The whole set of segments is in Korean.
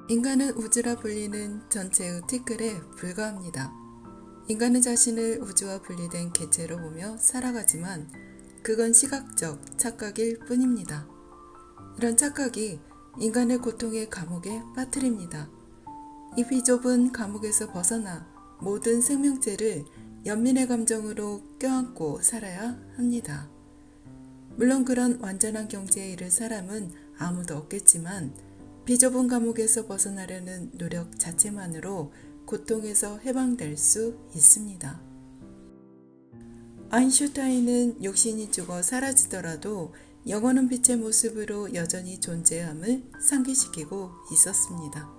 인간은 우주라 불리는 전체의 티끌에 불과합니다. 인간은 자신을 우주와 분리된 개체로 보며 살아가지만 그건 시각적 착각일 뿐입니다. 이런 착각이 인간을 고통의 감옥에 빠뜨립니다. 이 비좁은 감옥에서 벗어나 모든 생명체를 연민의 감정으로 껴안고 살아야 합니다. 물론 그런 완전한 경지에 이를 사람은 아무도 없겠지만 비좁은 감옥에서 벗어나려는 노력 자체만으로 고통에서 해방될 수 있습니다. 아인슈타인은 육신이 죽어 사라지더라도 영원한 빛의 모습으로 여전히 존재함을 상기시키고 있었습니다.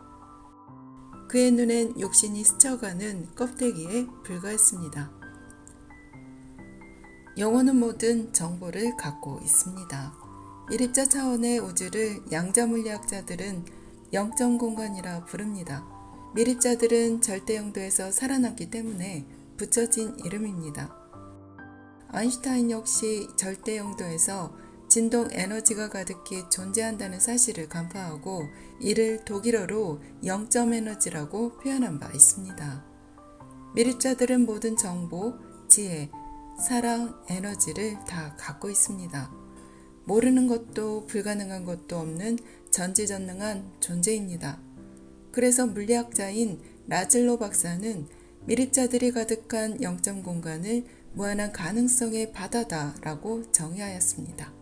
그의 눈엔 육신이 스쳐가는 껍데기에 불과했습니다. 영혼은 모든 정보를 갖고 있습니다. 일입자 차원의 우주를 양자물리학자들은 영적 공간이라 부릅니다. 밀입자들은 절대영도에서 살아났기 때문에 붙여진 이름입니다. 아인슈타인 역시 절대영도에서 진동 에너지가 가득히 존재한다는 사실을 간파하고 이를 독일어로 영점 에너지라고 표현한 바 있습니다. 밀입자들은 모든 정보, 지혜, 사랑, 에너지를 다 갖고 있습니다. 모르는 것도 불가능한 것도 없는 전지전능한 존재입니다. 그래서 물리학자인 라즐로 박사는 밀입자들이 가득한 영점 공간을 무한한 가능성의 바다다라고 정의하였습니다.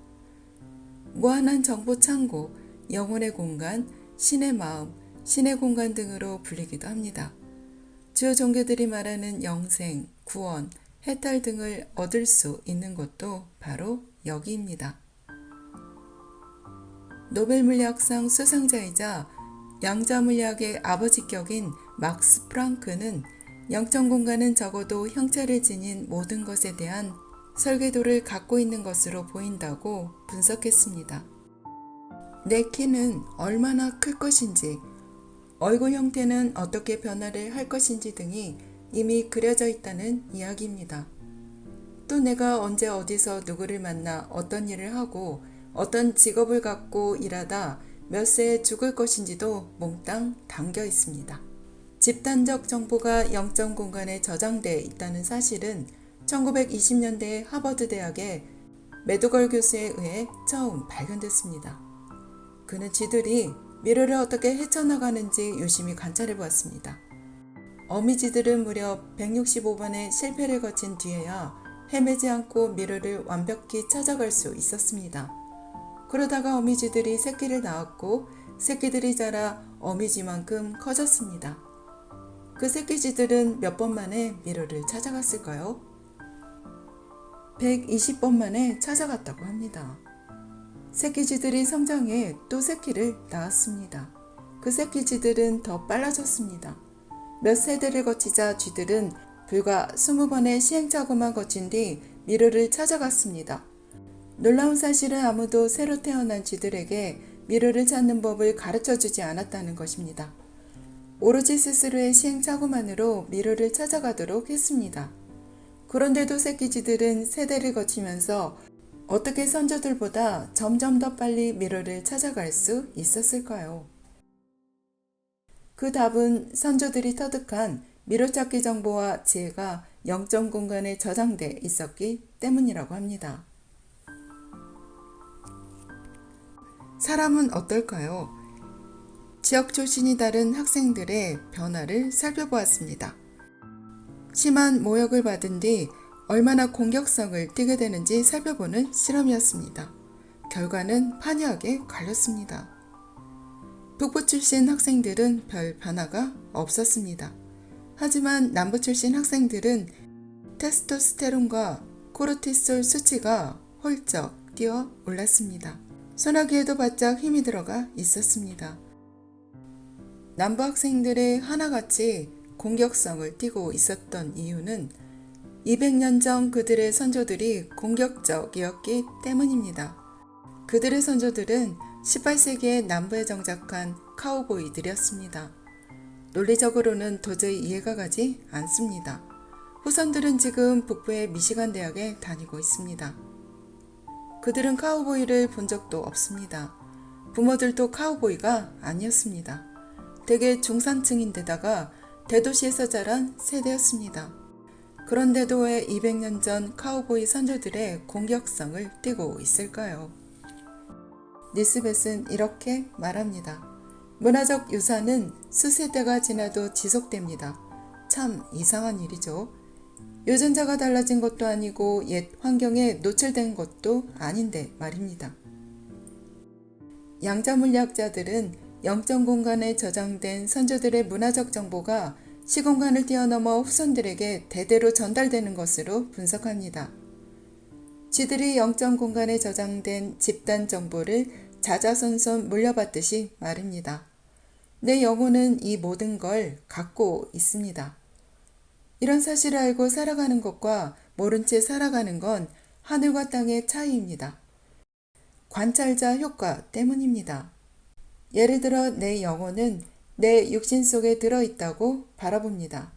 무한한 정보 창고, 영혼의 공간, 신의 마음, 신의 공간 등으로 불리기도 합니다. 주요 종교들이 말하는 영생, 구원, 해탈 등을 얻을 수 있는 곳도 바로 여기입니다. 노벨물리학상 수상자이자 양자물리학의 아버지격인 막스 프랑크는 영적 공간은 적어도 형체를 지닌 모든 것에 대한 설계도를 갖고 있는 것으로 보인다고 분석했습니다. 내 키는 얼마나 클 것인지, 얼굴 형태는 어떻게 변화를 할 것인지 등이 이미 그려져 있다는 이야기입니다. 또 내가 언제 어디서 누구를 만나 어떤 일을 하고 어떤 직업을 갖고 일하다 몇 세에 죽을 것인지도 몽땅 담겨 있습니다. 집단적 정보가 영적 공간에 저장되어 있다는 사실은 1920년대 하버드 대학의 매도걸 교수에 의해 처음 발견됐습니다. 그는 쥐들이 미로를 어떻게 헤쳐나가는지 유심히 관찰해 보았습니다. 어미쥐들은 무려 165번의 실패를 거친 뒤에야 헤매지 않고 미로를 완벽히 찾아갈 수 있었습니다. 그러다가 어미쥐들이 새끼를 낳았고 새끼들이 자라 어미쥐만큼 커졌습니다. 그 새끼쥐들은 몇 번 만에 미로를 찾아갔을까요? 120번 만에 찾아갔다고 합니다. 새끼쥐들이 성장해 또 새끼를 낳았습니다. 그 새끼쥐들은 더 빨라졌습니다. 몇 세대를 거치자 쥐들은 불과 20번의 시행착오만 거친 뒤 미로를 찾아갔습니다. 놀라운 사실은 아무도 새로 태어난 쥐들에게 미로를 찾는 법을 가르쳐주지 않았다는 것입니다. 오로지 스스로의 시행착오만으로 미로를 찾아가도록 했습니다. 그런데도 새끼 쥐들은 세대를 거치면서 어떻게 선조들보다 점점 더 빨리 미로를 찾아갈 수 있었을까요? 그 답은 선조들이 터득한 미로찾기 정보와 지혜가 영적 공간에 저장돼 있었기 때문이라고 합니다. 사람은 어떨까요? 지역 출신이 다른 학생들의 변화를 살펴보았습니다. 심한 모욕을 받은 뒤 얼마나 공격성을 띠게 되는지 살펴보는 실험이었습니다. 결과는 판이하게 갈렸습니다. 북부 출신 학생들은 별 변화가 없었습니다. 하지만 남부 출신 학생들은 테스토스테론과 코르티솔 수치가 홀쩍 뛰어 올랐습니다. 소나기에도 바짝 힘이 들어가 있었습니다. 남부 학생들의 하나같이 공격성을 띠고 있었던 이유는 200년 전 그들의 선조들이 공격적이었기 때문입니다. 그들의 선조들은 18세기에 남부에 정착한 카우보이들이었습니다. 논리적으로는 도저히 이해가 가지 않습니다. 후손들은 지금 북부의 미시간 대학에 다니고 있습니다. 그들은 카우보이를 본 적도 없습니다. 부모들도 카우보이가 아니었습니다. 대개 중산층인데다가 대도시에서 자란 세대였습니다. 그런데도 왜 200년 전 카우보이 선조들의 공격성을 띠고 있을까요? 니스벳은 이렇게 말합니다. 문화적 유산은 수세대가 지나도 지속됩니다. 참 이상한 일이죠. 유전자가 달라진 것도 아니고 옛 환경에 노출된 것도 아닌데 말입니다. 양자물리학자들은 영적 공간에 저장된 선조들의 문화적 정보가 시공간을 뛰어넘어 후손들에게 대대로 전달되는 것으로 분석합니다. 쥐들이 영적 공간에 저장된 집단 정보를 자자손손 물려받듯이 말입니다. 내 영혼은 이 모든 걸 갖고 있습니다. 이런 사실을 알고 살아가는 것과 모른 채 살아가는 건 하늘과 땅의 차이입니다. 관찰자 효과 때문입니다. 예를 들어 내 영혼은 내 육신 속에 들어있다고 바라봅니다.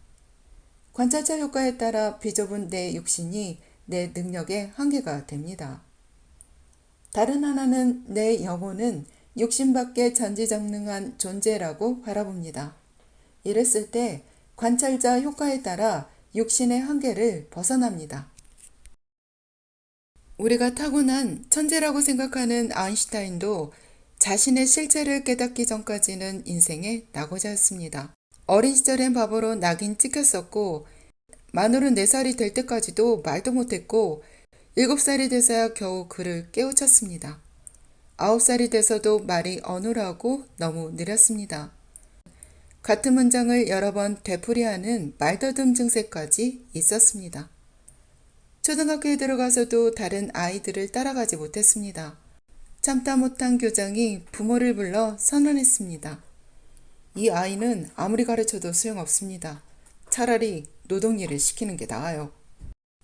관찰자 효과에 따라 비좁은 내 육신이 내 능력의 한계가 됩니다. 다른 하나는 내 영혼은 육신 밖에 전지전능한 존재라고 바라봅니다. 이랬을 때 관찰자 효과에 따라 육신의 한계를 벗어납니다. 우리가 타고난 천재라고 생각하는 아인슈타인도 자신의 실체를 깨닫기 전까지는 인생의 낙오자였습니다. 어린 시절엔 바보로 낙인 찍혔었고 만으로 4살이 될 때까지도 말도 못했고 7살이 돼서야 겨우 글을 깨우쳤습니다. 9살이 돼서도 말이 어눌하고 너무 느렸습니다. 같은 문장을 여러 번 되풀이하는 말더듬 증세까지 있었습니다. 초등학교에 들어가서도 다른 아이들을 따라가지 못했습니다. 참다 못한 교장이 부모를 불러 선언했습니다. 이 아이는 아무리 가르쳐도 소용없습니다. 차라리 노동일을 시키는 게 나아요.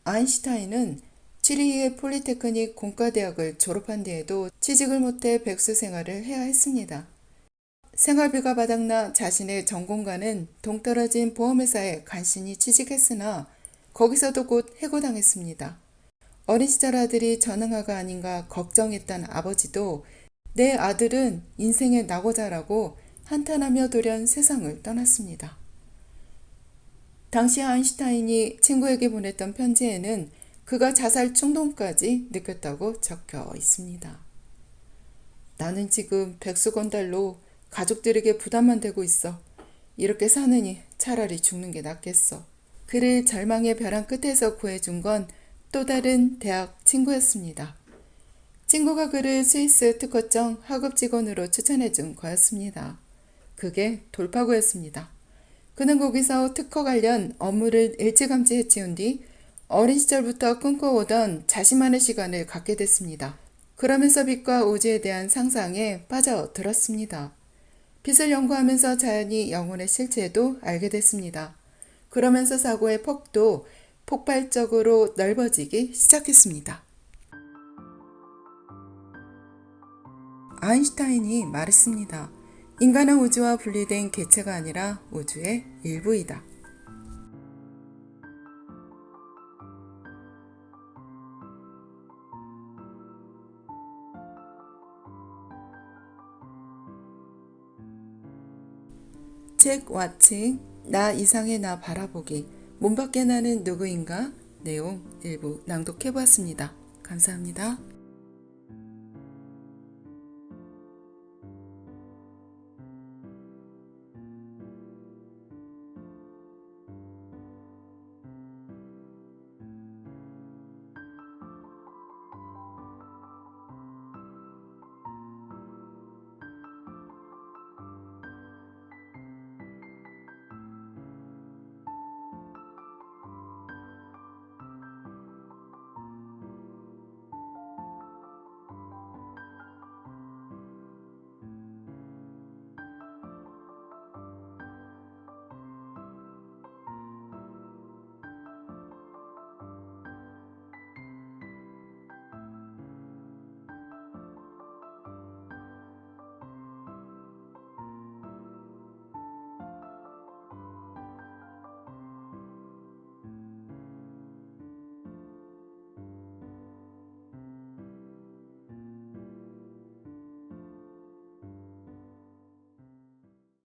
아인슈타인은 취리히의 폴리테크닉 공과대학을 졸업한 뒤에도 취직을 못해 백수 생활을 해야 했습니다. 생활비가 바닥나 자신의 전공과는 동떨어진 보험회사에 간신히 취직했으나 거기서도 곧 해고당했습니다. 어린 시절 아들이 전응아가 아닌가 걱정했던 아버지도 내 아들은 인생의 낙오자라고 한탄하며 돌연 세상을 떠났습니다. 당시 아인슈타인이 친구에게 보냈던 편지에는 그가 자살 충동까지 느꼈다고 적혀 있습니다. 나는 지금 백수 건달로 가족들에게 부담만 되고 있어. 이렇게 사느니 차라리 죽는 게 낫겠어. 그를 절망의 벼랑 끝에서 구해준 건 또 다른 대학 친구였습니다. 친구가 그를 스위스 특허청 하급 직원으로 추천해준 거였습니다. 그게 돌파구였습니다. 그는 거기서 특허 관련 업무를 일찌감치 해치운 뒤 어린 시절부터 꿈꿔오던 자신만의 시간을 갖게 됐습니다. 그러면서 빛과 우주에 대한 상상에 빠져들었습니다. 빛을 연구하면서 자연히 영혼의 실체도 알게 됐습니다. 그러면서 사고의 폭도 폭발적으로 넓어지기 시작했습니다. 아인슈타인이 말했습니다. 인간은 우주와 분리된 개체가 아니라 우주의 일부이다. 책 왓칭 나 이상의 나 바라보기 몸 밖에 나는 누구인가 내용 일부 낭독해보았습니다. 감사합니다.